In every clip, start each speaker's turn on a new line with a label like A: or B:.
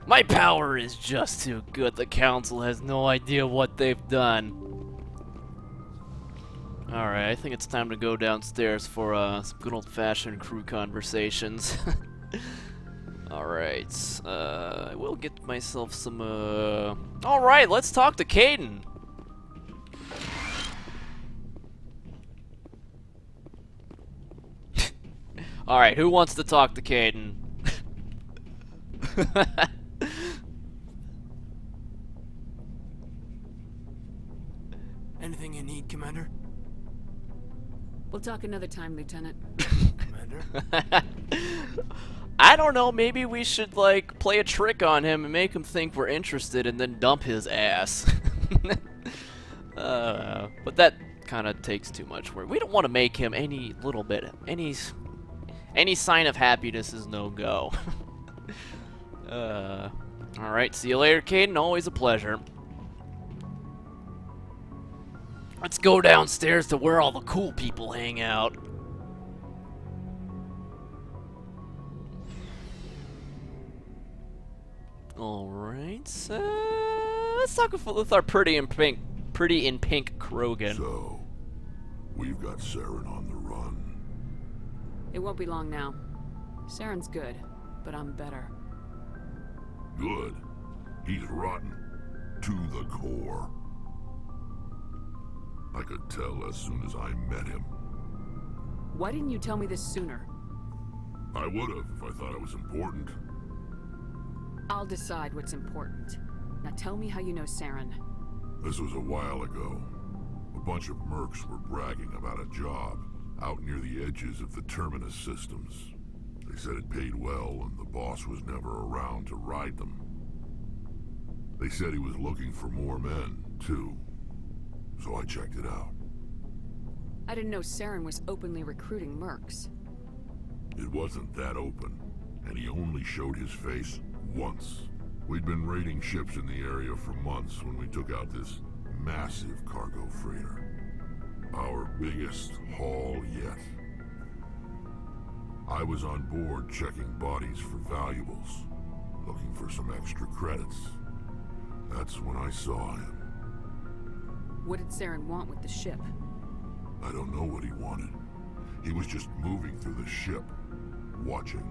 A: My power is just too good. The council has no idea what they've done. Alright, I think it's time to go downstairs for some good old-fashioned crew conversations. Alright, I will get myself some, Alright, let's talk to Kaidan! Alright, who wants to talk to Kaidan?
B: Anything you need, Commander?
C: We'll talk another time, Lieutenant.
B: Commander?
A: I don't know, maybe we should, like, play a trick on him and make him think we're interested and then dump his ass. But that kind of takes too much work. We don't want to make him any little bit, any sign of happiness is no-go. Alright, see you later, Kaidan. Always a pleasure. Let's go downstairs to where all the cool people hang out. Alright, let's talk with our pretty in pink Krogan.
D: So, we've got Saren on the run.
C: It won't be long now. Saren's good, but I'm better.
D: Good. He's rotten. To the core. I could tell as soon as I met him.
C: Why didn't you tell me this sooner?
D: I would've if I thought it was important.
C: I'll decide what's important. Now tell me how you know Saren.
D: This was a while ago. A bunch of mercs were bragging about a job out near the edges of the Terminus systems. They said it paid well and the boss was never around to ride them. They said he was looking for more men, too. So I checked it out.
C: I didn't know Saren was openly recruiting mercs.
D: It wasn't that open, and he only showed his face once. We'd been raiding ships in the area for months when we took out this massive cargo freighter. Our biggest haul yet. I was on board checking bodies for valuables, looking for some extra credits. That's when I saw him.
C: What did Saren want with the ship?
D: I don't know what he wanted. He was just moving through the ship, watching.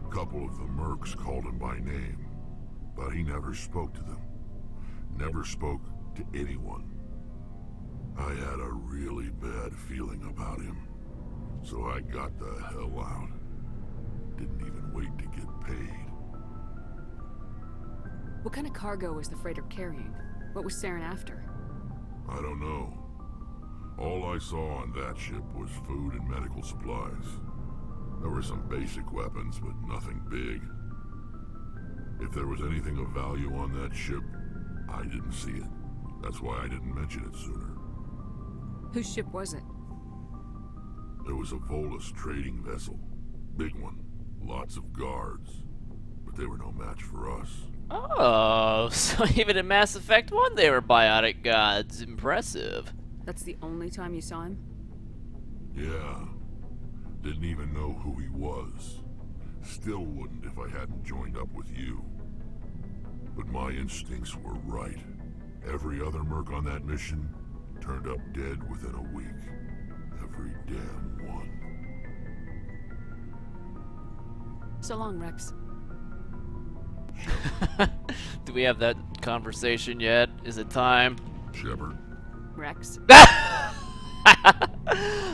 D: A couple of the mercs called him by name, but he never spoke to them. Never spoke to anyone. I had a really bad feeling about him, so I got the hell out. Didn't even wait to get paid.
C: What kind of cargo was the freighter carrying? What was Saren after?
D: I don't know. All I saw on that ship was food and medical supplies. There were some basic weapons, but nothing big. If there was anything of value on that ship, I didn't see it. That's why I didn't mention it sooner.
C: Whose ship was it?
D: There was a Volus trading vessel. Big one. Lots of guards. But they were no match for us.
A: Oh, so even in Mass Effect 1 they were biotic gods. Impressive.
C: That's the only time you saw him?
D: Yeah. Didn't even know who he was. Still wouldn't if I hadn't joined up with you. But my instincts were right. Every other merc on that mission turned up dead within a week. Every damn one.
C: So long, Wrex.
A: Do we have that conversation yet? Is it time?
D: Shepard.
C: Wrex.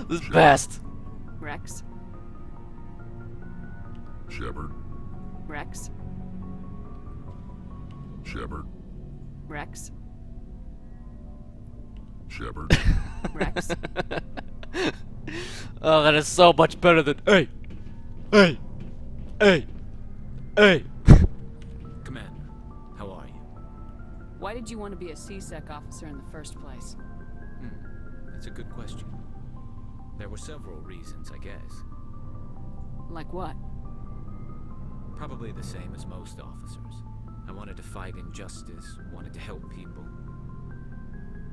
A: This is best.
C: Wrex.
D: Shepard.
C: Wrex.
D: Shepard.
C: Wrex.
D: Shepard.
C: Wrex.
A: Oh, that is so much better than hey, hey, hey, hey.
B: Commander, how are you?
C: Why did you want to be a C-Sec officer in the first place?
B: That's a good question. There were several reasons, I guess.
C: Like what?
B: Probably the same as most officers. I wanted to fight injustice, wanted to help people.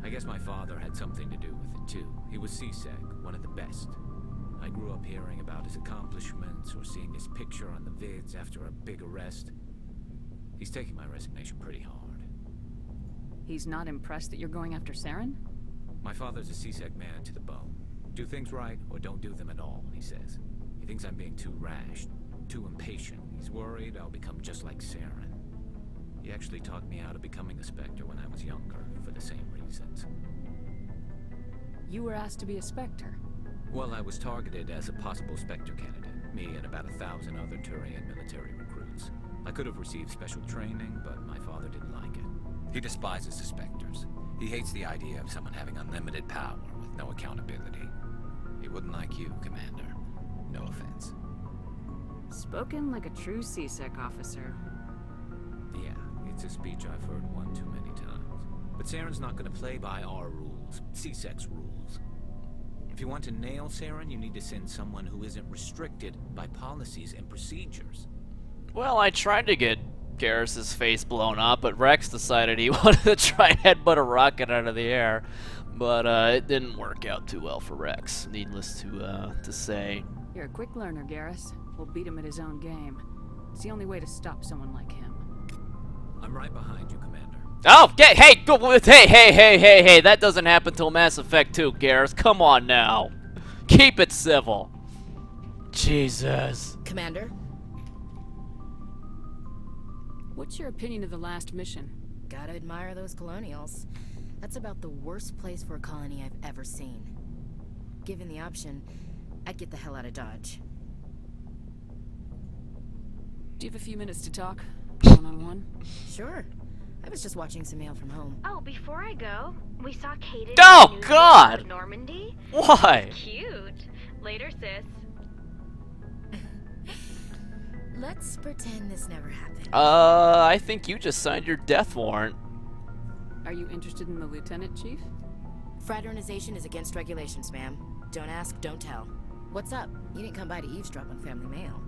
B: I guess my father had something to do with it too. He was C-Sec, one of the best. I grew up hearing about his accomplishments or seeing his picture on the vids after a big arrest. He's taking my resignation pretty hard.
C: He's not impressed that you're going after Saren?
B: My father's a CSEC man to the bone. Do things right or don't do them at all, he says. He thinks I'm being too rash, too impatient. He's worried I'll become just like Saren. He actually talked me out of becoming a Spectre when I was younger, for the same reasons.
C: You were asked to be a Spectre.
B: Well, I was targeted as a possible Spectre candidate, me and about 1,000 other Turian military recruits. I could have received special training, but my father didn't like it. He despises the Spectres. He hates the idea of someone having unlimited power with no accountability. He wouldn't like you, Commander. No offense.
C: Spoken like a true CSEC officer.
B: Yeah, it's a speech I've heard one too many times. But Saren's not going to play by our rules, CSEC's rules. If you want to nail Saren, you need to send someone who isn't restricted by policies and procedures.
A: Well, I tried to get Garrus's face blown up, but Wrex decided he wanted to try and headbutt a rocket out of the air. But it didn't work out too well for Wrex, needless to say.
C: You're a quick learner, Garrus. We'll beat him at his own game. It's the only way to stop someone like him.
B: I'm right behind you, Commander.
A: Oh, hey, that doesn't happen till Mass Effect 2, Garrus. Come on now. Keep it civil. Jesus.
E: Commander?
C: What's your opinion of the last mission?
E: Gotta admire those colonials. That's about the worst place for a colony I've ever seen. Given the option, I'd get the hell out of Dodge.
C: Do you have a few minutes to talk? One-on-one?
E: Sure. I was just watching some mail from home.
F: Oh, before I go, we saw Kaidan.
A: Oh, God!
F: Normandy.
A: Why?
F: Cute. Later, sis.
E: Let's pretend this never happened.
A: I think you just signed your death warrant.
C: Are you interested in the Lieutenant, Chief?
E: Fraternization is against regulations, ma'am. Don't ask, don't tell. What's up? You didn't come by to eavesdrop on family mail.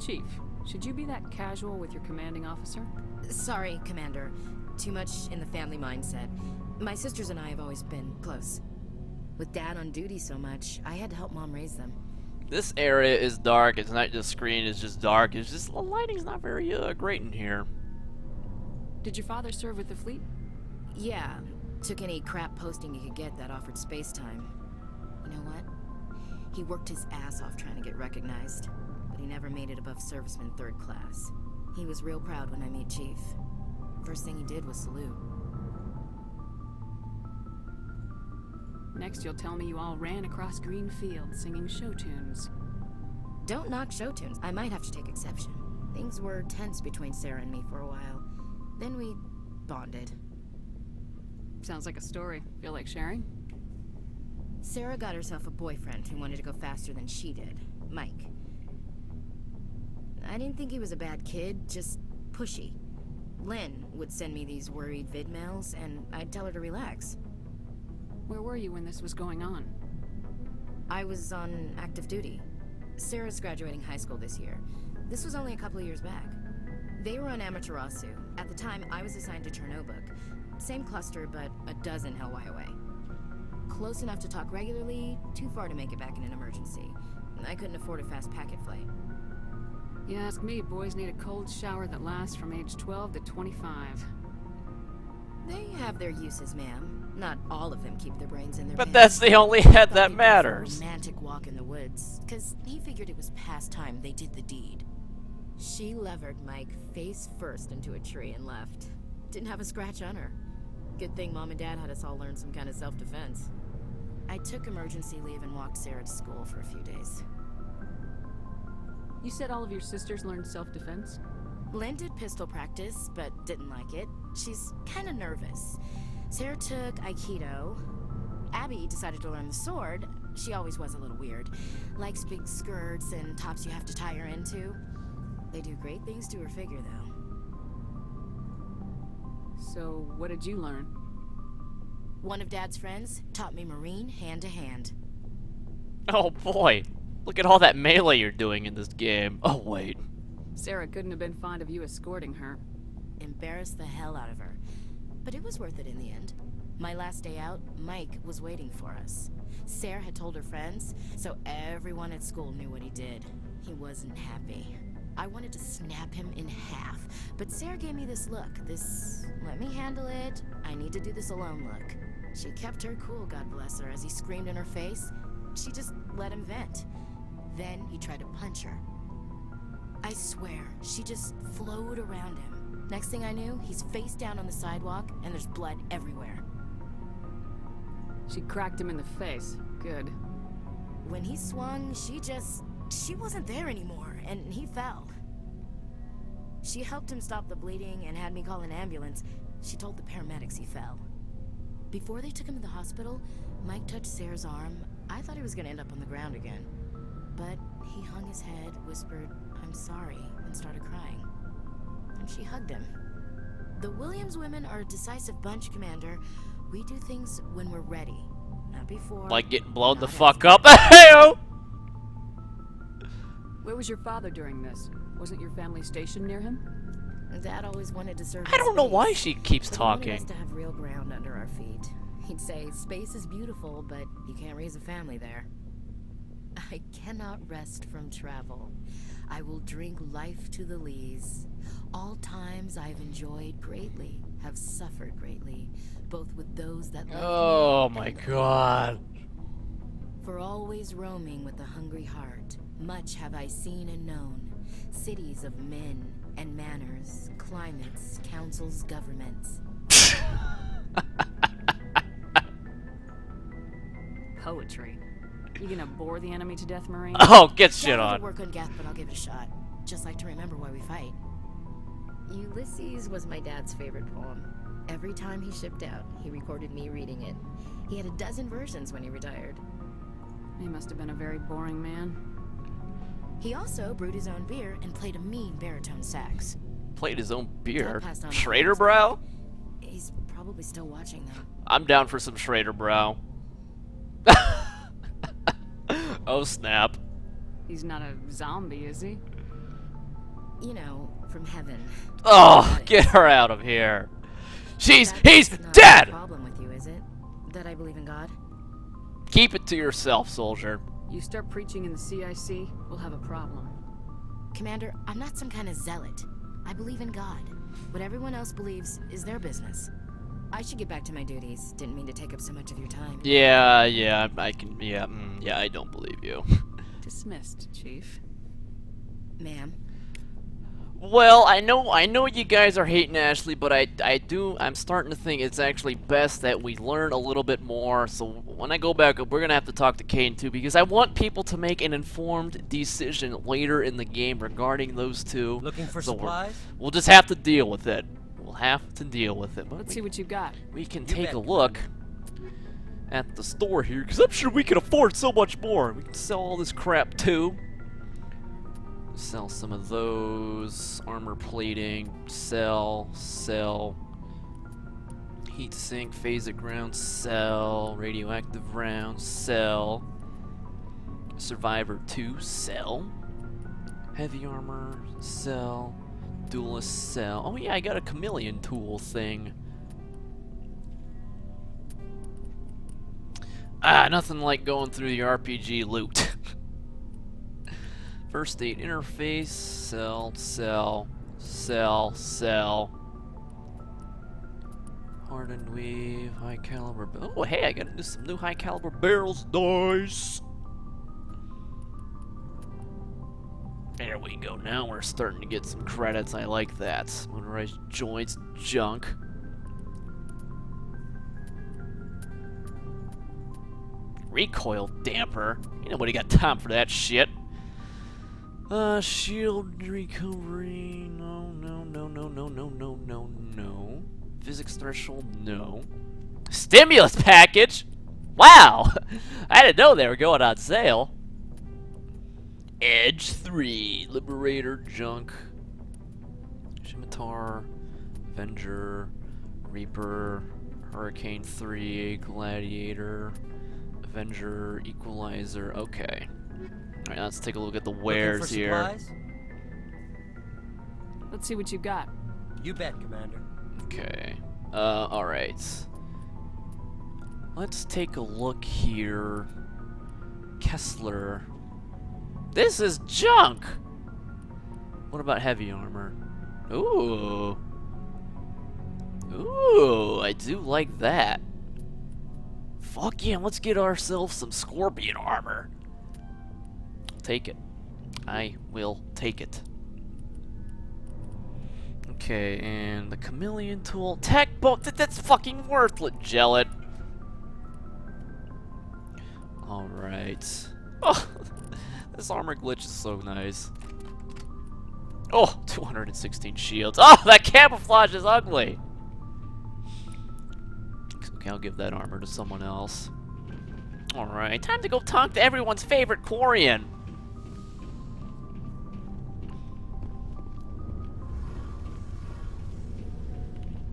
C: Chief, should you be that casual with your commanding officer?
E: Sorry, Commander. Too much in the family mindset. My sisters and I have always been close. With Dad on duty so much, I had to help Mom raise them.
A: This area is dark. It's not just screen, it's just dark. It's just the lighting's not very great in here.
C: Did your father serve with the fleet?
E: Yeah, took any crap posting he could get that offered space time. You know what? He worked his ass off trying to get recognized, but he never made it above serviceman 3rd class. He was real proud when I met Chief. First thing he did was salute.
C: Next, you'll tell me you all ran across green fields singing show tunes.
E: Don't knock show tunes. I might have to take exception. Things were tense between Sarah and me for a while. Then we bonded.
C: Sounds like a story. Feel like sharing?
E: Sarah got herself a boyfriend who wanted to go faster than she did, Mike. I didn't think he was a bad kid, just pushy. Lynn would send me these worried vid mails, and I'd tell her to relax.
C: Where were you when this was going on?
E: I was on active duty. Sarah's graduating high school this year. This was only a couple of years back. They were on Amaterasu. At the time, I was assigned to Chernobog. Same cluster, but a dozen Hellwire away. Close enough to talk regularly, too far to make it back in an emergency. I couldn't afford a fast packet flight.
C: You ask me, boys need a cold shower that lasts from age 12 to 25.
E: They have their uses, ma'am. Not all of them keep their brains in their
A: But
E: pants.
A: that's the only head
E: Thought
A: that
E: they'd go for a
A: matters.
E: romantic walk in the woods, because he figured it was past time they did the deed. She levered Mike face first into a tree and left. Didn't have a scratch on her. Good thing Mom and Dad had us all learn some kind of self-defense. I took emergency leave and walked Sarah to school for a few days.
C: You said all of your sisters learned self-defense?
E: Lynn did pistol practice, but didn't like it. She's kind of nervous. Sarah took Aikido. Abby decided to learn the sword. She always was a little weird. Likes big skirts and tops you have to tie her into. They do great things to her figure, though.
C: So, what did you learn?
E: One of Dad's friends taught me Marine hand-to-hand.
A: Oh boy. Look at all that melee you're doing in this game. Oh wait.
C: Sarah couldn't have been fond of you escorting her.
E: Embarrassed the hell out of her. But it was worth it in the end. My last day out, Mike was waiting for us. Sarah had told her friends, so everyone at school knew what he did. He wasn't happy. I wanted to snap him in half, but Sarah gave me this look, this let me handle it, I need to do this alone look. She kept her cool, God bless her, as he screamed in her face. She just let him vent. Then he tried to punch her. I swear, she just flowed around him. Next thing I knew, he's face down on the sidewalk, and there's blood everywhere.
C: She cracked him in the face. Good.
E: When he swung, she wasn't there anymore, and he fell. She helped him stop the bleeding and had me call an ambulance. She told the paramedics he fell. Before they took him to the hospital, Mike touched Sarah's arm. I thought he was gonna end up on the ground again. But he hung his head, whispered, "I'm sorry," and started crying. And she hugged him. The Williams women are a decisive bunch, Commander. We do things when we're ready, not before.
A: Like getting blown the
E: not
A: fuck
E: after.
A: up. Hey-o!
C: Where was your father during this? Wasn't your family stationed near him?
E: Dad always wanted to serve
A: I don't know
E: space,
A: why she keeps
E: but he wanted us
A: talking.
E: to have real ground under our feet. He'd say, "Space is beautiful, but you can't raise a family there." I cannot rest from travel. I will drink life to the lees. All times I've enjoyed greatly, have suffered greatly, both with those that love
A: Oh
E: me
A: my
E: and those
A: god.
E: for always roaming with a hungry heart, much have I seen and known. Cities of men and manners, climates, councils, governments.
C: Poetry. You gonna bore the enemy to death, Marine?
A: Oh, get shit
E: Doubted to
A: on.
E: work on Geth, but I'll give it a shot. Just like to remember why we fight. Ulysses was my dad's favorite poem. Every time he shipped out, he recorded me reading it. He had a dozen versions when he retired.
C: He must have been a very boring man.
E: He also brewed his own beer and played a mean baritone sax.
A: Played his own beer.
E: Dad passed on
A: Schrader
E: his
A: Brow?
E: He's probably still watching though.
A: I'm down for some Schrader Brow. Oh snap.
C: He's not a zombie, is he?
E: You know, from heaven.
A: Oh, get her out of here. He's
E: That's not
A: dead!
E: a problem with you, is it? That I believe in God?
A: Keep it to yourself, soldier.
C: You start preaching in the CIC, we'll have a problem.
E: Commander, I'm not some kind of zealot. I believe in God. What everyone else believes is their business. I should get back to my duties. Didn't mean to take up so much of your time.
A: Yeah, I can, yeah, I don't believe you.
C: Dismissed, Chief.
E: Ma'am.
A: Well, I know you guys are hating Ashley, but I'm starting to think it's actually best that we learn a little bit more. So when I go back up, we're gonna have to talk to Kaidan too, because I want people to make an informed decision later in the game regarding those two.
G: Looking for
A: So
G: supplies?
A: we'll just have to deal with it. We'll have to deal with it. But
C: Let's see what you got.
A: we can
G: You
A: take
G: bet,
A: a look at the store here, because I'm sure we can afford so much more. We can sell all this crap too. Sell some of those. Armor plating. Sell. Heat sink. Phasic rounds. Sell. Radioactive rounds. Sell. Survivor 2. Sell. Heavy armor. Sell. Duelist. Sell. Oh yeah, I got a chameleon tool thing. Nothing like going through the RPG loot. First aid interface, sell. Hardened weave, high caliber. Oh, hey, I got some new high caliber barrels. Nice. There we go. Now we're starting to get some credits. I like that. Motorized joints, junk. Recoil damper. Ain't nobody got time for that shit. Shield recovery. No. Physics threshold. No. Stimulus package. Wow. I didn't know they were going on sale. Edge 3. Liberator junk. Scimitar. Avenger. Reaper. Hurricane 3. Gladiator. Avenger. Equalizer. Okay. Alright, let's take a look at the wares
G: Looking for
A: here.
G: supplies?
C: Let's see what you got.
G: You bet, Commander.
A: Okay. Alright. Let's take a look here. Kessler. This is junk! What about heavy armor? Ooh. Ooh, I do like that. Fuck yeah, let's get ourselves some scorpion armor. Take it. I will take it. Okay, and the chameleon tool. Tech boat, that's fucking worthless, Gellet. Alright. Oh, this armor glitch is so nice. Oh, 216 shields. Oh, that camouflage is ugly. Okay, I'll give that armor to someone else. Alright, time to go talk to everyone's favorite Quarian.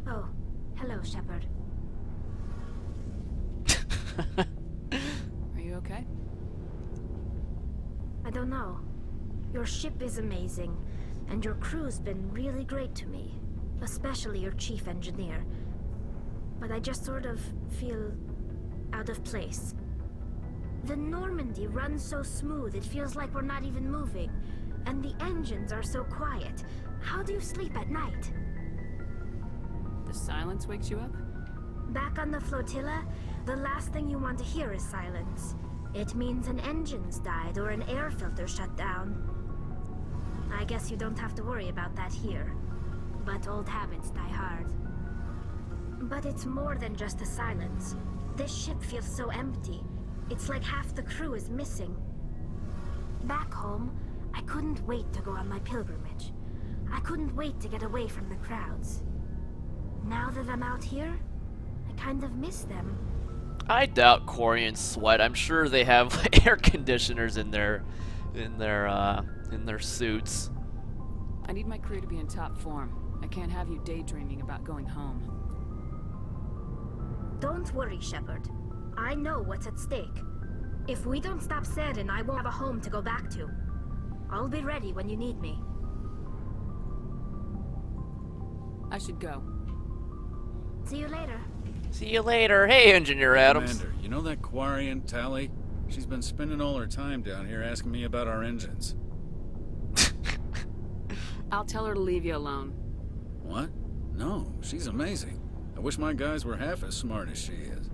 F: Oh, hello, Shepard.
C: Are you okay?
F: I don't know. Your ship is amazing, and your crew's been really great to me. Especially your chief engineer. But I just sort of feel out of place. The Normandy runs so smooth, it feels like we're not even moving. And the engines are so quiet. How do you sleep at night?
C: The silence wakes you up?
F: Back on the flotilla, the last thing you want to hear is silence. It means an engine's died or an air filter shut down. I guess you don't have to worry about that here. But old habits die hard. But it's more than just the silence. This ship feels so empty. It's like half the crew is missing. Back home, I couldn't wait to go on my pilgrimage. I couldn't wait to get away from the crowds. Now that I'm out here, I kind of miss them.
A: I doubt Quarians sweat. I'm sure they have air conditioners in their suits.
C: I need my crew to be in top form. I can't have you daydreaming about going home.
F: Don't worry, Shepard. I know what's at stake. If we don't stop Saren, I won't have a home to go back to. I'll be ready when you need me.
C: I should go.
F: See you later.
A: See you later. Hey, Engineer Adams.
G: Commander, you know that Quarian, Tali? She's been spending all her time down here asking me about our engines.
C: I'll tell her to leave you alone.
G: What? No, she's amazing. I wish my guys were half as smart as she is.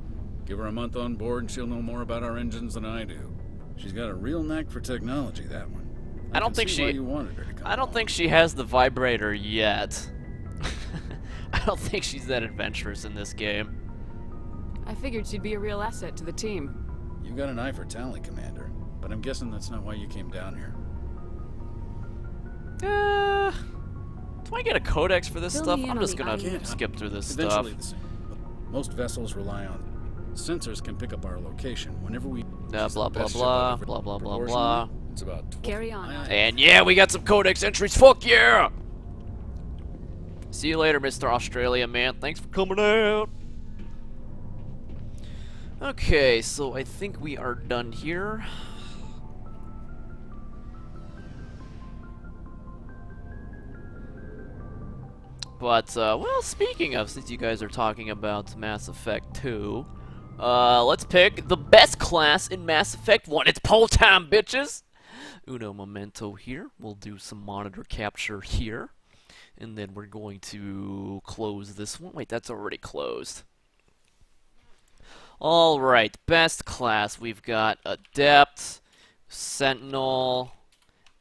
G: Give her a month on board and she'll know more about our engines than I do. She's got a real knack for technology, that one.
A: I don't think
G: see why you wanted her to come
A: I don't
G: along.
A: think she has the vibrator yet. I don't think she's that adventurous in this game.
C: I figured she'd be a real asset to the team.
G: You got an eye for Tali, Commander, but I'm guessing that's not why you came down here.
A: Do I get a codex for this
C: Fill
A: stuff?
C: me in
A: I'm
C: on
A: just
C: the
A: gonna
C: onion.
A: skip through this stuff.
G: Eventually the same. Most vessels rely on sensors can pick up our location whenever we
A: Blah
G: use
A: blah
G: the
A: blah
G: best ship
A: blah
G: I've ever-
A: blah blah blah
G: proportionally,
A: blah.
G: It's about 12.
C: Carry on.
G: Aye, aye.
A: And yeah, we got some codex entries. Fuck yeah! See you later, Mr. Australia man. Thanks for coming out. Okay, so I think we are done here. But, well, speaking of, since you guys are talking about Mass Effect 2, let's pick the best class in Mass Effect 1. It's poll time, bitches! Uno momento here. We'll do some monitor capture here. And then we're going to close this one. Wait, that's already closed. Alright, best class. We've got Adept, Sentinel,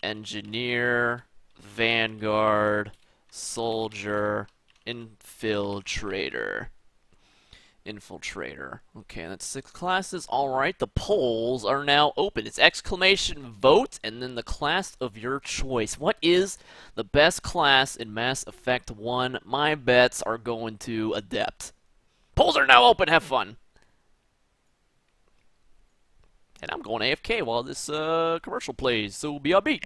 A: Engineer, Vanguard, Soldier, Infiltrator. Okay, that's 6 classes. Alright, the polls are now open. It's exclamation vote and then the class of your choice. What is the best class in Mass Effect 1? My bets are going to Adept. Polls are now open. Have fun. And I'm going AFK while this commercial plays, so BRB.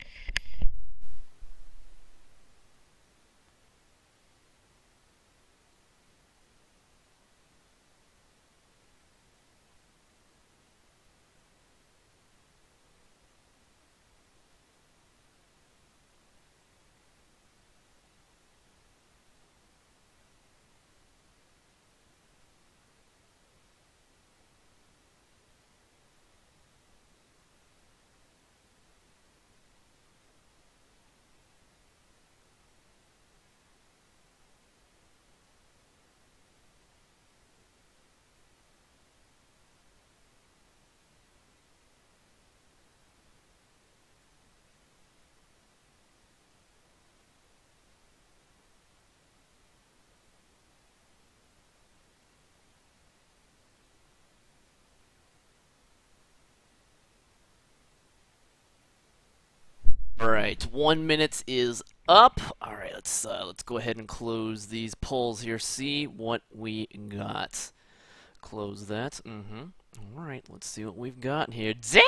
A: right, 1 minute is up. All right, let's go ahead and close these polls here. See what we got. Close that. All right, let's see what we've got here. Damn!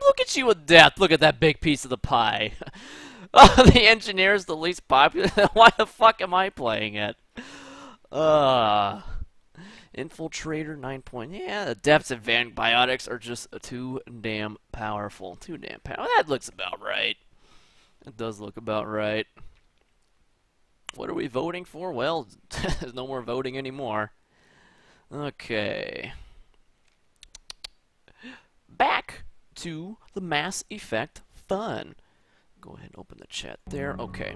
A: Look at you with depth. Look at that big piece of the pie. Oh, the engineer is the least popular. Why the fuck am I playing it? Infiltrator 9 point. Yeah, the depths of biotics are just too damn powerful. Too damn powerful. That looks about right. It does look about right. What are we voting for? Well, there's no more voting anymore. Okay. Back to the Mass Effect fun. Go ahead and open the chat there. Okay.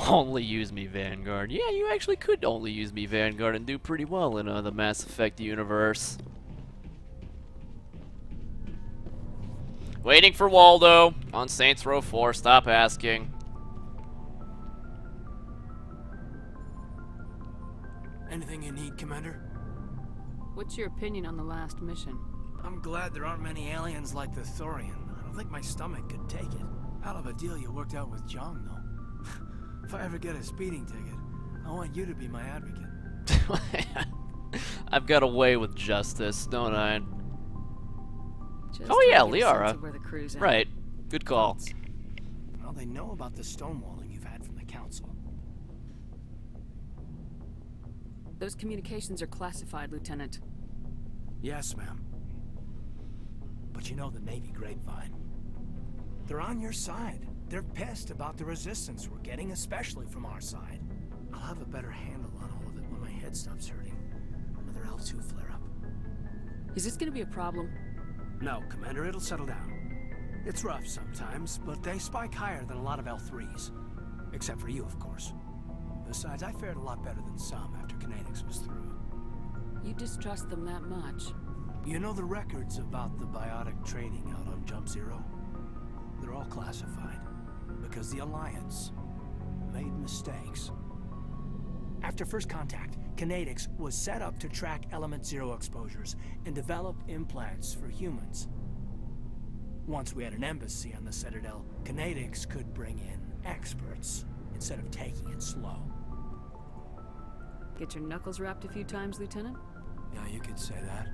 A: Only use me Vanguard. Yeah, you actually could only use me Vanguard and do pretty well in the Mass Effect universe. Waiting for Waldo on Saints Row 4. Stop asking.
H: Anything you need, Commander?
C: What's your opinion on the last mission?
H: I'm glad there aren't many aliens like the Thorian. I don't think my stomach could take it. Hell of a deal you worked out with John, though. If I ever get a speeding ticket, I want you to be my advocate.
A: I've got a way with justice, don't I?
C: Just
A: Oh yeah,
C: trying to get a sense
A: Liara.
C: of where the crew's at.
A: Right. Good call.
H: Well, they know about the stonewalling you've had from the Council.
C: Those communications are classified, Lieutenant.
H: Yes, ma'am. But you know the Navy grapevine. They're on your side. They're pissed about the resistance we're getting, especially from our side. I'll have a better handle on all of it when my head stops hurting. Another L2 flare-up.
C: Is this gonna be a problem?
H: No, Commander, it'll settle down. It's rough sometimes, but they spike higher than a lot of L3s. Except for you, of course. Besides, I fared a lot better than some after Kinetics was through.
C: You distrust them that much?
H: You know the records about the biotic training out on Jump Zero? They're all classified. Because the Alliance made mistakes. After first contact, Kinetics was set up to track Element Zero exposures and develop implants for humans. Once we had an embassy on the Citadel, Kinetics could bring in experts instead of taking it slow.
C: Get your knuckles wrapped a few times, Lieutenant?
H: Yeah, you could say that.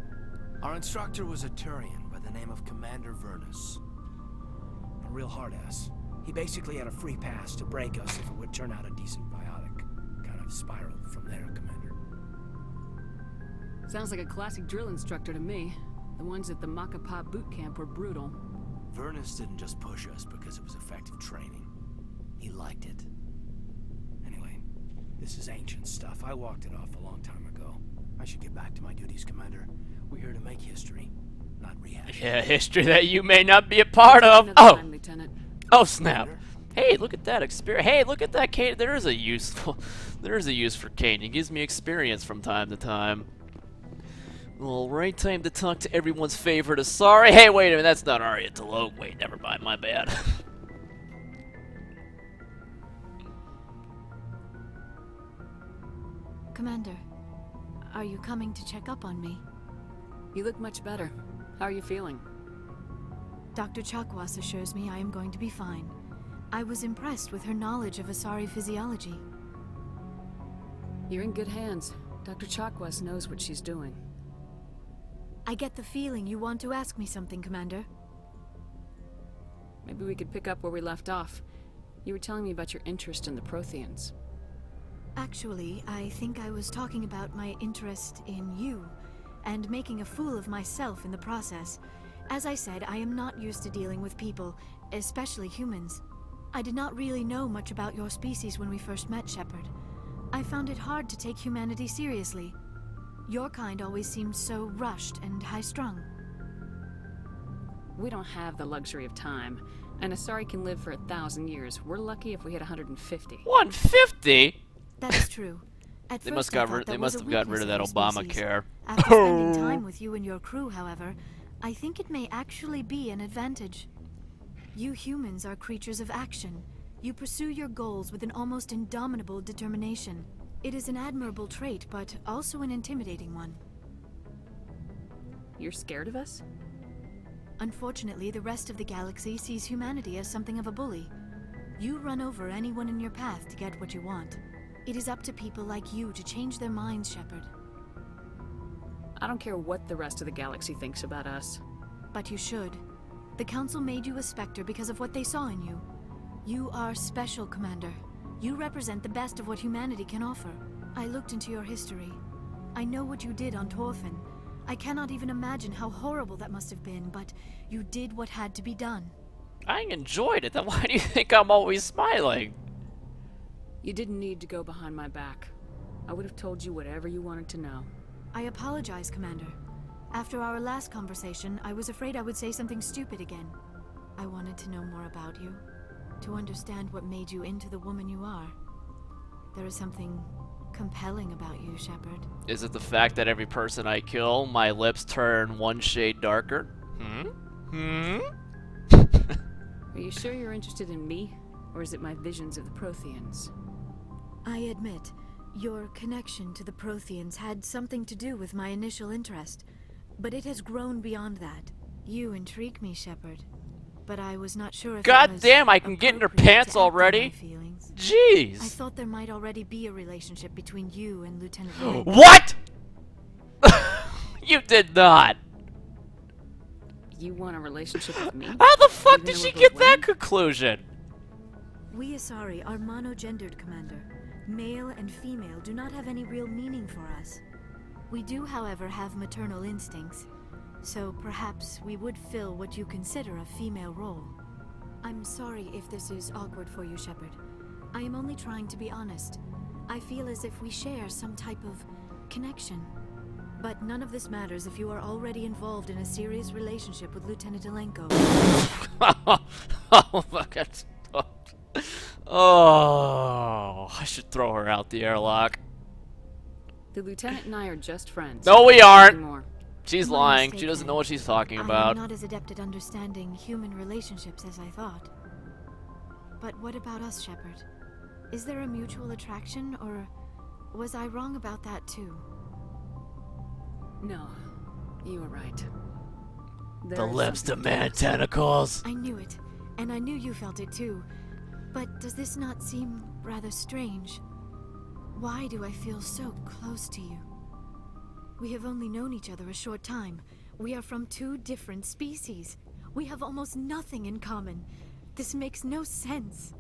H: Our instructor was a Turian by the name of Commander Vernus. A real hard-ass. He basically had a free pass to break us if it would turn out a decent biotic. Kind of spiraled from there, Commander.
C: Sounds like a classic drill instructor to me. The ones at the Macapop boot camp were brutal.
H: Vernus didn't just push us because it was effective training. He liked it. Anyway, this is ancient stuff. I walked it off a long time ago. I should get back to my duties, Commander. We're here to make history, not rehash.
A: Yeah, history that you may not be a part of.
C: Another
A: Oh!
C: time, Lieutenant.
A: Oh snap! Hey, look at that experience. Hey, look at that Kaidan. There is a use for Kaidan. He gives me experience from time to time. Well, right time to talk to everyone's favorite Asari. Hey, wait a minute, that's not Arya Talo. Wait, never mind, my bad.
I: Commander, are you coming to check up on me?
C: You look much better. How are you feeling?
I: Dr. Chakwas assures me I am going to be fine. I was impressed with her knowledge of Asari physiology.
C: You're in good hands. Dr. Chakwas knows what she's doing.
I: I get the feeling you want to ask me something, Commander.
C: Maybe we could pick up where we left off. You were telling me about your interest in the Protheans.
I: Actually, I think I was talking about my interest in you, and making a fool of myself in the process. As I said, I am not used to dealing with people, especially humans. I did not really know much about your species when we first met, Shepard. I found it hard to take humanity seriously. Your kind always seemed so rushed and high-strung.
C: We don't have the luxury of time. An Asari can live for 1,000 years. We're lucky if we hit 150.
A: 150?
I: That is true. At
A: They
I: first
A: must
I: I
A: got
I: thought
A: rid.
I: that
A: They
I: was
A: must
I: a
A: have gotten rid of that
I: weakness our species.
A: Obamacare.
I: After spending time with you and your crew, however, I think it may actually be an advantage. You humans are creatures of action. You pursue your goals with an almost indomitable determination. It is an admirable trait, but also an intimidating one.
C: You're scared of us?
I: Unfortunately, the rest of the galaxy sees humanity as something of a bully. You run over anyone in your path to get what you want. It is up to people like you to change their minds, Shepard.
C: I don't care what the rest of the galaxy thinks about us.
I: But you should. The Council made you a Spectre because of what they saw in you. You are special, Commander. You represent the best of what humanity can offer. I looked into your history. I know what you did on Torfin. I cannot even imagine how horrible that must have been, but you did what had to be done.
A: I enjoyed it, then why do you think I'm always smiling?
C: You didn't need to go behind my back. I would have told you whatever you wanted to know.
I: I apologize, Commander. After our last conversation, I was afraid I would say something stupid again. I wanted to know more about you, to understand what made you into the woman you are. There is something compelling about you, Shepard.
A: Is it the fact that every person I kill, my lips turn one shade darker?
C: Are you sure you're interested in me? Or is it my visions of the Protheans?
I: I admit, your connection to the Protheans had something to do with my initial interest, but it has grown beyond that. You intrigue me, Shepard, but I was not sure if
A: God
I: it was
A: damn, I can get in her
I: appropriate
A: pants
I: to act on
A: already?
I: my feelings.
A: Jeez.
I: I thought there might already be a relationship between you and Lieutenant Hangin.
A: What? You did not.
C: You want a relationship with me?
A: How the fuck
C: Even
A: did
C: though
A: she
C: we're
A: get
C: both
A: that
C: women?
A: conclusion?
I: We Asari are monogendered, Commander. Male and female do not have any real meaning for us. We do, however, have maternal instincts, so perhaps we would fill what you consider a female role. I'm sorry if this is awkward for you, Shepard. I am only trying to be honest. I feel as if we share some type of connection. But none of this matters if you are already involved in a serious relationship with Lieutenant Alenko.
A: Oh my god. Oh, I should throw her out the airlock.
C: The Lieutenant and I are just friends.
A: No, we aren't.
C: Anymore.
A: She's
I: My
A: lying.
I: mistake,
A: She doesn't
I: then.
A: know what she's talking
I: I am
A: about.
I: not as adept at understanding human relationships as I thought. But what about us, Shepard? Is there a mutual attraction, or was I wrong about that too?
C: No, you were right.
A: The
C: There is
A: lips
C: something
A: demand
C: to us.
A: tentacles.
I: I knew it, and I knew you felt it too. But does this not seem rather strange? Why do I feel so close to you? We have only known each other a short time. We are from two different species. We have almost nothing in common. This makes no sense.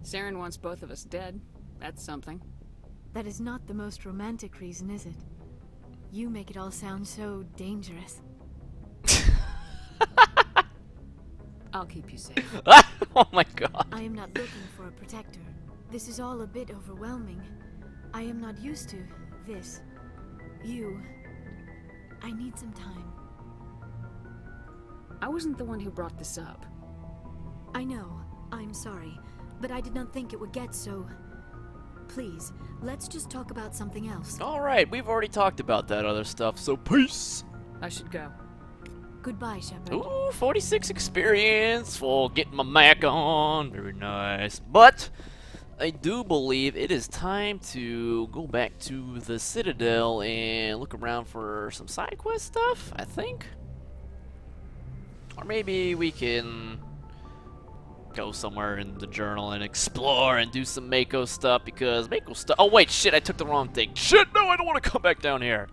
C: Saren wants both of us dead. That's something.
I: That is not the most romantic reason, is it? You make it all sound so dangerous.
C: I'll keep you safe.
A: Oh my god.
I: I am not looking for a protector. This is all a bit overwhelming. I am not used to this. You. I need some time.
C: I wasn't the one who brought this up.
I: I know. I'm sorry. But I did not think it would get so... Please, let's just talk about something else.
A: Alright, we've already talked about that other stuff, so peace.
C: I should go.
I: Goodbye, Shepard.
A: Ooh, 46 experience for getting my Mac on. Very nice. But I do believe it is time to go back to the Citadel and look around for some side quest stuff, I think. Or maybe we can go somewhere in the journal and explore and do some Mako stuff, because Mako stuff... Oh wait, shit, I took the wrong thing. Shit, no, I don't want to come back down here.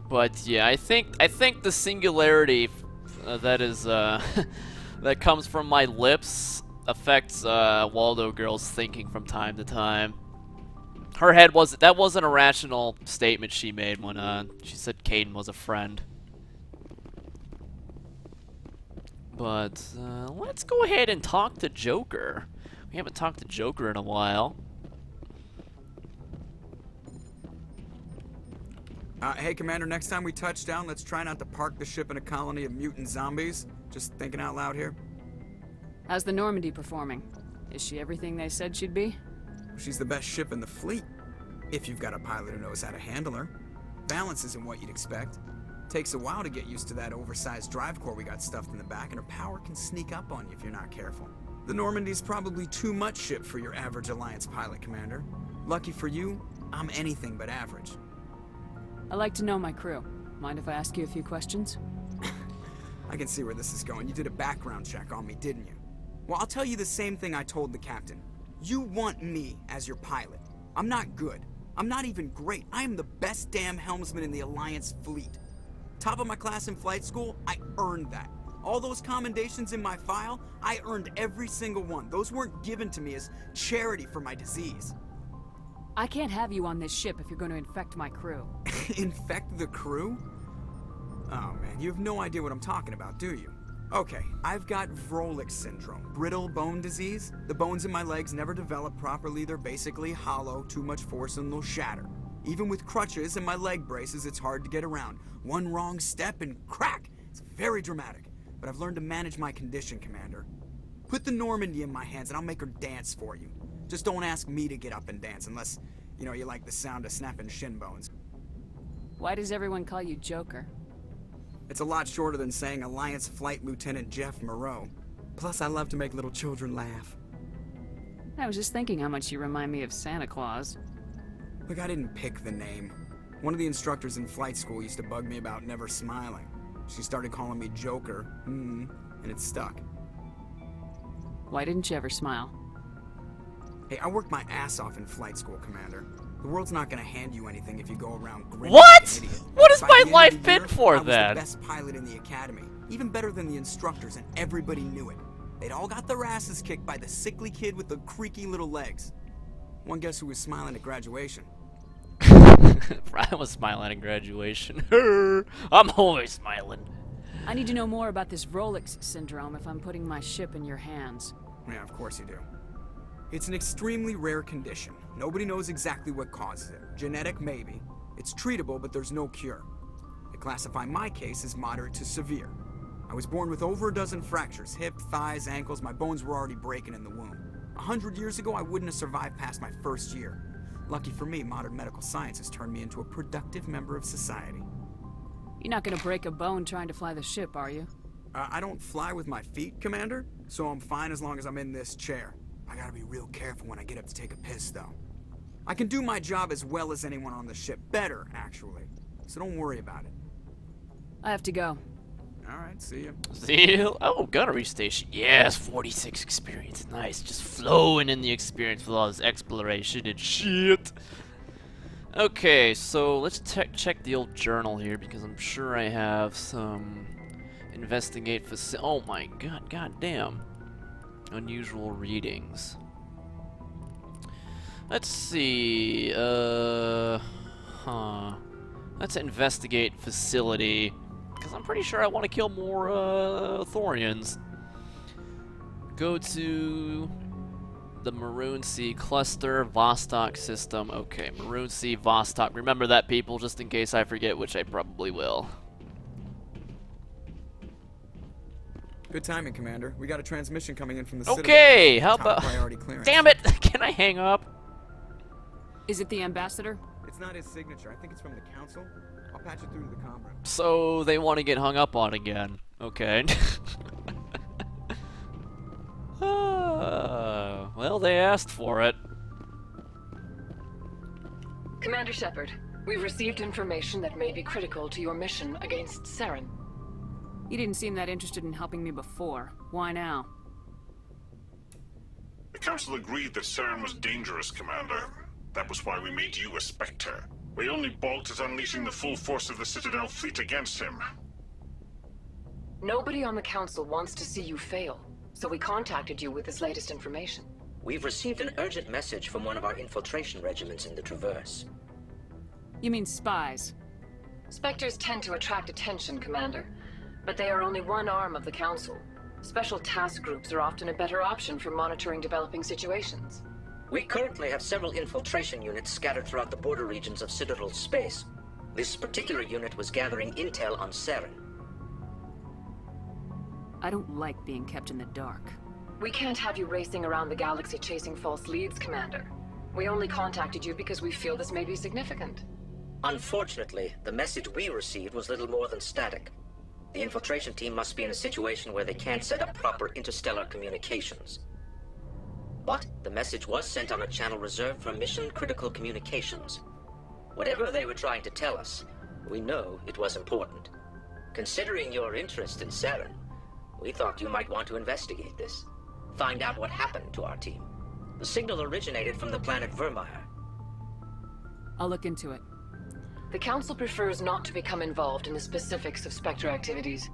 A: But yeah, I think the singularity that is that comes from my lips affects WaldoGirl's thinking from time to time. Her head wasn't a rational statement she made when she said Kaidan was a friend. But let's go ahead and talk to Joker. We haven't talked to Joker in a while.
J: Hey, Commander, next time we touch down, let's try not to park the ship in a colony of mutant zombies. Just thinking out loud here.
C: How's the Normandy performing? Is she everything they said she'd be?
J: She's the best ship in the fleet, if you've got a pilot who knows how to handle her. Balance isn't what you'd expect. Takes a while to get used to that oversized drive core we got stuffed in the back, and her power can sneak up on you if you're not careful. The Normandy's probably too much ship for your average Alliance pilot, Commander. Lucky for you, I'm anything but average.
C: I like to know my crew. Mind if I ask you a few questions?
J: I can see where this is going. You did a background check on me, didn't you? Well, I'll tell you the same thing I told the captain. You want me as your pilot. I'm not good. I'm not even great. I am the best damn helmsman in the Alliance fleet. Top of my class in flight school, I earned that. All those commendations in my file, I earned every single one. Those weren't given to me as charity for my disease.
C: I can't have you on this ship if you're going to infect my crew.
J: Infect the crew? Oh man, you have no idea what I'm talking about, do you? Okay, I've got Wrex syndrome, brittle bone disease. The bones in my legs never develop properly. They're basically hollow, too much force and they'll shatter. Even with crutches and my leg braces, it's hard to get around. One wrong step and crack! It's very dramatic. But I've learned to manage my condition, Commander. Put the Normandy in my hands and I'll make her dance for you. Just don't ask me to get up and dance unless, you like the sound of snapping shin bones.
C: Why does everyone call you Joker?
J: It's a lot shorter than saying Alliance Flight Lieutenant Jeff Moreau. Plus, I love to make little children laugh.
C: I was just thinking how much you remind me of Santa Claus.
J: Look, I didn't pick the name. One of the instructors in flight school used to bug me about never smiling. She started calling me Joker, and it stuck.
C: Why didn't you ever smile?
J: Hey, I worked my ass off in flight school, Commander. The world's not gonna hand you anything if you go around grinning
A: What?
J: like an idiot.
A: What has
J: By
A: my
J: the end of
A: life
J: the
A: been
J: year,
A: for
J: I was
A: then?
J: the best pilot in the academy, even better than the instructors, and everybody knew it. They'd all got their asses kicked by the sickly kid with the creaky little legs. One guess who was smiling at graduation?
A: I was smiling at graduation. I'm always smiling.
C: I need to know more about this Wrex syndrome if I'm putting my ship in your hands.
J: Yeah, of course you do. It's an extremely rare condition. Nobody knows exactly what causes it. Genetic, maybe. It's treatable, but there's no cure. They classify my case as moderate to severe. I was born with over a dozen fractures, hip, thighs, ankles. My bones were already breaking in the womb. 100 years ago, I wouldn't have survived past my first year. Lucky for me, modern medical science has turned me into a productive member of society.
C: You're not gonna break a bone trying to fly the ship, are you?
J: I don't fly with my feet, Commander, so I'm fine as long as I'm in this chair. I gotta be real careful when I get up to take a piss, though. I can do my job as well as anyone on the ship. Better, actually. So don't worry about it.
C: I have to go.
J: Alright, see ya.
A: See you. Oh, gunnery station. Yes, 46 experience. Nice. Just flowing in the experience with all this exploration and shit. Okay, so let's check the old journal here because I'm sure I have some investigate oh my god, goddamn. Unusual readings. Let's see. Let's investigate facility. Because I'm pretty sure I want to kill more Thorians. Go to the Maroon Sea Cluster, Vostok system. Okay, Maroon Sea, Vostok. Remember that, people, just in case I forget, which I probably will.
J: Good timing, Commander. We got a transmission coming in from the Citadel.
A: Okay, how
J: Top
A: about...
J: priority clearance.
A: Damn it! Can I hang up?
C: Is it the ambassador?
J: It's not his signature. I think it's from the Council. I'll patch it through to the comm room.
A: So they want to get hung up on again. Okay. Well, they asked for it.
K: Commander Shepard, we've received information that may be critical to your mission against Saren.
C: You didn't seem that interested in helping me before. Why now?
L: The Council agreed that Saren was dangerous, Commander. That was why we made you a Spectre. We only balked at unleashing the full force of the Citadel fleet against him.
K: Nobody on the Council wants to see you fail, so we contacted you with this latest information.
M: We've received an urgent message from one of our infiltration regiments in the Traverse.
C: You mean spies?
K: Spectres tend to attract attention, Commander, but they are only one arm of the Council. Special task groups are often a better option for monitoring developing situations.
M: We currently have several infiltration units scattered throughout the border regions of Citadel space. This particular unit was gathering intel on Saren.
C: I don't like being kept in the dark.
K: We can't have you racing around the galaxy chasing false leads, Commander. We only contacted you because we feel this may be significant.
M: Unfortunately, the message we received was little more than static. The infiltration team must be in a situation where they can't set up proper interstellar communications. But the message was sent on a channel reserved for mission-critical communications. Whatever they were trying to tell us, We know it was important. Considering your interest in Saren, we thought you might want to investigate this. Find out what happened to our team. The signal originated from the planet Vermeer.
C: I'll look into it.
K: The Council prefers not to become involved in the specifics of Spectre activities.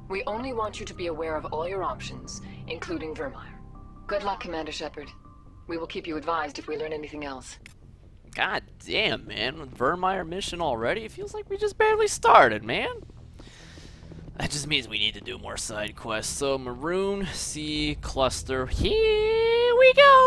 K: We only want you to be aware of all your options, including Vermeer. Good luck, Commander Shepard. We will keep you advised if we learn anything else.
A: God damn, man. With Vermeer mission already? It feels like we just barely started, man. That just means we need to do more side quests. So, Maroon Sea Cluster. Here we go!